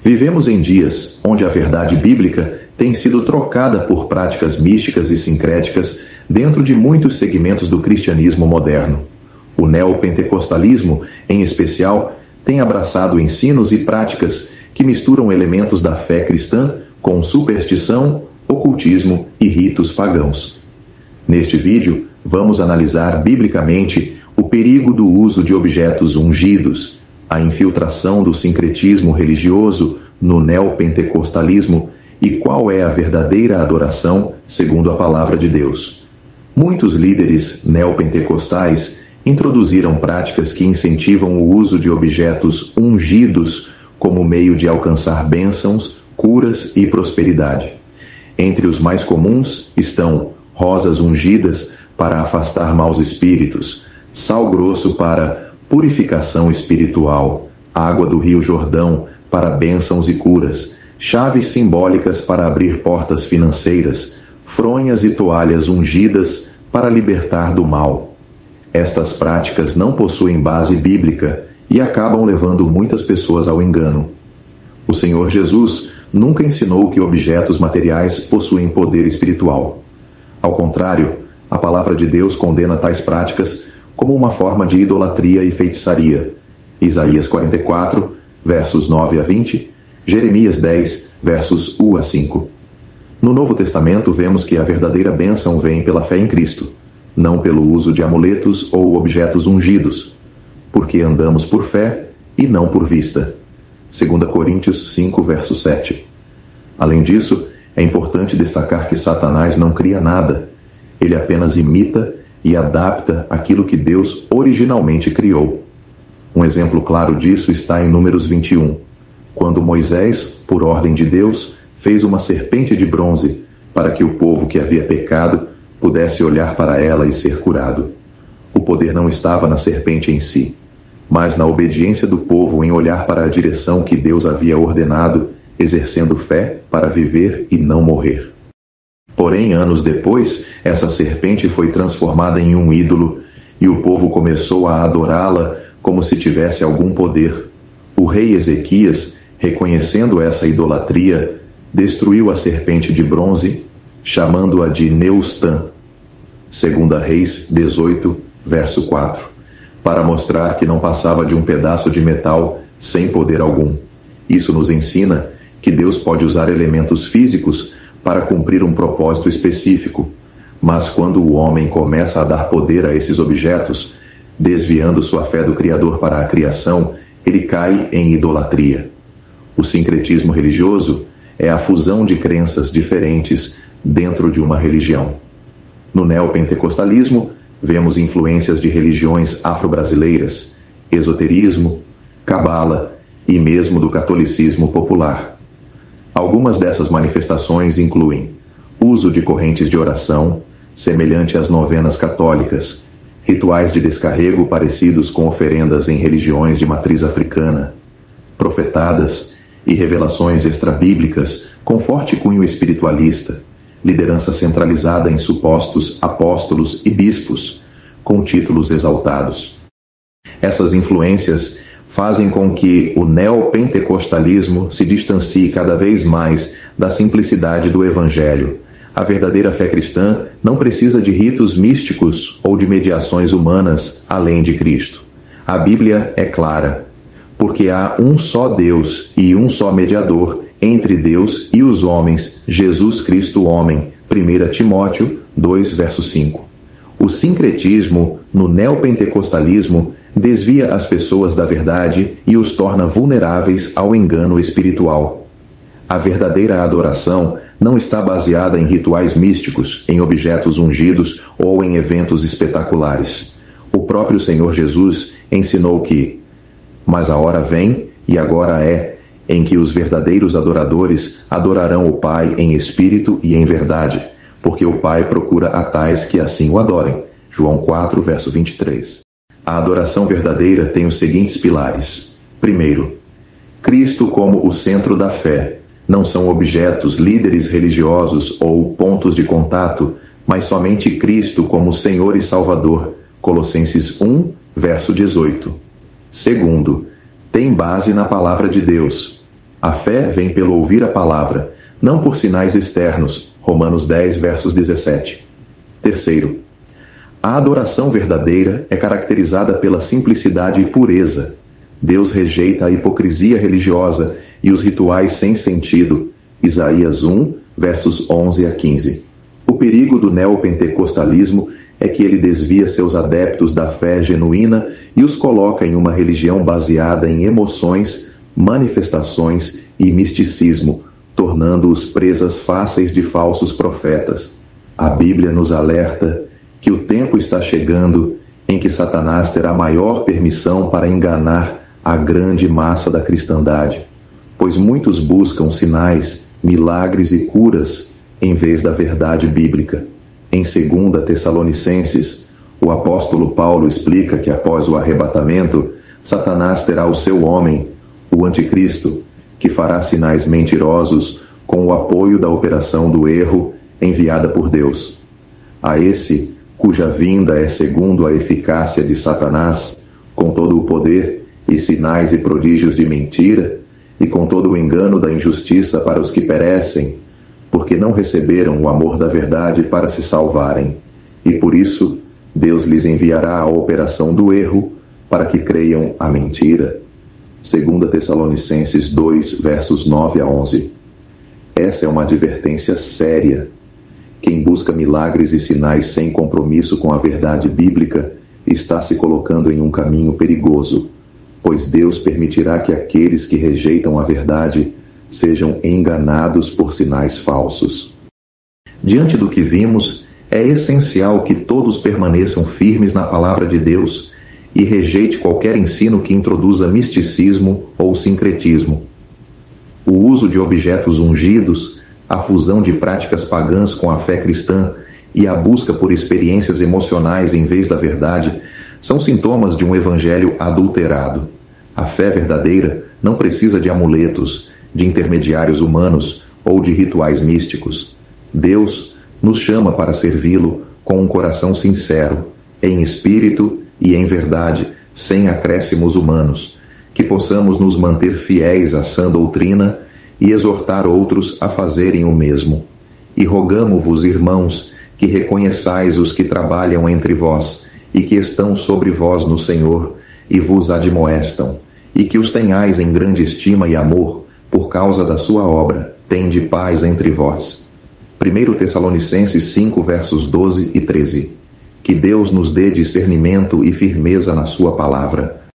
Vivemos em dias onde a verdade bíblica tem sido trocada por práticas místicas e sincréticas dentro de muitos segmentos do cristianismo moderno. O neopentecostalismo, em especial, tem abraçado ensinos e práticas que misturam elementos da fé cristã com superstição, ocultismo e ritos pagãos. Neste vídeo, vamos analisar biblicamente o perigo do uso de objetos ungidos, a infiltração do sincretismo religioso no neopentecostalismo e qual é a verdadeira adoração segundo a palavra de Deus. Muitos líderes neopentecostais introduziram práticas que incentivam o uso de objetos ungidos como meio de alcançar bênçãos, curas e prosperidade. Entre os mais comuns estão rosas ungidas para afastar maus espíritos, sal grosso para purificação espiritual, água do Rio Jordão para bênçãos e curas, chaves simbólicas para abrir portas financeiras, fronhas e toalhas ungidas para libertar do mal. Estas práticas não possuem base bíblica e acabam levando muitas pessoas ao engano. O Senhor Jesus nunca ensinou que objetos materiais possuem poder espiritual. Ao contrário, a palavra de Deus condena tais práticas como uma forma de idolatria e feitiçaria. Isaías 44, versos 9 a 20, Jeremias 10, versos 1 a 5. No Novo Testamento, vemos que a verdadeira bênção vem pela fé em Cristo, não pelo uso de amuletos ou objetos ungidos, porque andamos por fé e não por vista. 2 Coríntios 5, verso 7. Além disso, é importante destacar que Satanás não cria nada. Ele apenas imita e adapta aquilo que Deus originalmente criou. Um exemplo claro disso está em Números 21, quando Moisés, por ordem de Deus, fez uma serpente de bronze para que o povo que havia pecado pudesse olhar para ela e ser curado. O poder não estava na serpente em si, mas na obediência do povo em olhar para a direção que Deus havia ordenado, exercendo fé para viver e não morrer. Porém, anos depois, essa serpente foi transformada em um ídolo e o povo começou a adorá-la como se tivesse algum poder. O rei Ezequias, reconhecendo essa idolatria, destruiu a serpente de bronze, chamando-a de Neustã. 2 Reis 18, verso 4, para mostrar que não passava de um pedaço de metal sem poder algum. Isso nos ensina que Deus pode usar elementos físicos para cumprir um propósito específico, mas quando o homem começa a dar poder a esses objetos, desviando sua fé do Criador para a criação, ele cai em idolatria. O sincretismo religioso é a fusão de crenças diferentes dentro de uma religião. No neopentecostalismo, vemos influências de religiões afro-brasileiras, esoterismo, cabala e mesmo do catolicismo popular. Algumas dessas manifestações incluem uso de correntes de oração, semelhante às novenas católicas, rituais de descarrego parecidos com oferendas em religiões de matriz africana, profetadas e revelações extrabíblicas com forte cunho espiritualista, liderança centralizada em supostos apóstolos e bispos, com títulos exaltados. Essas influências fazem com que o neopentecostalismo se distancie cada vez mais da simplicidade do Evangelho. A verdadeira fé cristã não precisa de ritos místicos ou de mediações humanas além de Cristo. A Bíblia é clara, porque há um só Deus e um só mediador entre Deus e os homens, Jesus Cristo homem. 1 Timóteo 2, verso 5. O sincretismo no neopentecostalismo desvia as pessoas da verdade e os torna vulneráveis ao engano espiritual. A verdadeira adoração não está baseada em rituais místicos, em objetos ungidos ou em eventos espetaculares. O próprio Senhor Jesus ensinou que, mas a hora vem, e agora é, em que os verdadeiros adoradores adorarão o Pai em espírito e em verdade, porque o Pai procura a tais que assim o adorem. João 4, verso 23. A adoração verdadeira tem os seguintes pilares. Primeiro, Cristo como o centro da fé. Não são objetos, líderes religiosos ou pontos de contato, mas somente Cristo como Senhor e Salvador. Colossenses 1, verso 18. Segundo, tem base na palavra de Deus. A fé vem pelo ouvir a palavra, não por sinais externos. Romanos 10, versos 17. Terceiro, a adoração verdadeira é caracterizada pela simplicidade e pureza. Deus rejeita a hipocrisia religiosa e os rituais sem sentido. Isaías 1, versos 11 a 15. O perigo do neopentecostalismo é que ele desvia seus adeptos da fé genuína e os coloca em uma religião baseada em emoções, manifestações e misticismo, tornando-os presas fáceis de falsos profetas. A Bíblia nos alerta que o tempo está chegando em que Satanás terá maior permissão para enganar a grande massa da cristandade, pois muitos buscam sinais, milagres e curas em vez da verdade bíblica. Em 2 Tessalonicenses, o apóstolo Paulo explica que após o arrebatamento, Satanás terá o seu homem, o anticristo, que fará sinais mentirosos com o apoio da operação do erro enviada por Deus. A esse, cuja vinda é segundo a eficácia de Satanás, com todo o poder e sinais e prodígios de mentira, e com todo o engano da injustiça para os que perecem, porque não receberam o amor da verdade para se salvarem, e por isso Deus lhes enviará a operação do erro para que creiam a mentira. 2 Tessalonicenses 2, versos 9 a 11. Essa é uma advertência séria. Quem busca milagres e sinais sem compromisso com a verdade bíblica está se colocando em um caminho perigoso, pois Deus permitirá que aqueles que rejeitam a verdade sejam enganados por sinais falsos. Diante do que vimos, é essencial que todos permaneçam firmes na palavra de Deus e rejeite qualquer ensino que introduza misticismo ou sincretismo. O uso de objetos ungidos, a fusão de práticas pagãs com a fé cristã e a busca por experiências emocionais em vez da verdade são sintomas de um evangelho adulterado. A fé verdadeira não precisa de amuletos, de intermediários humanos ou de rituais místicos. Deus nos chama para servi-lo com um coração sincero, em espírito e em verdade, sem acréscimos humanos, que possamos nos manter fiéis à sã doutrina e exortar outros a fazerem o mesmo. E rogamo-vos, irmãos, que reconheçais os que trabalham entre vós e que estão sobre vós no Senhor e vos admoestam, e que os tenhais em grande estima e amor por causa da sua obra. Tende paz entre vós. 1 Tessalonicenses 5, versos 12 e 13. Que Deus nos dê discernimento e firmeza na sua palavra,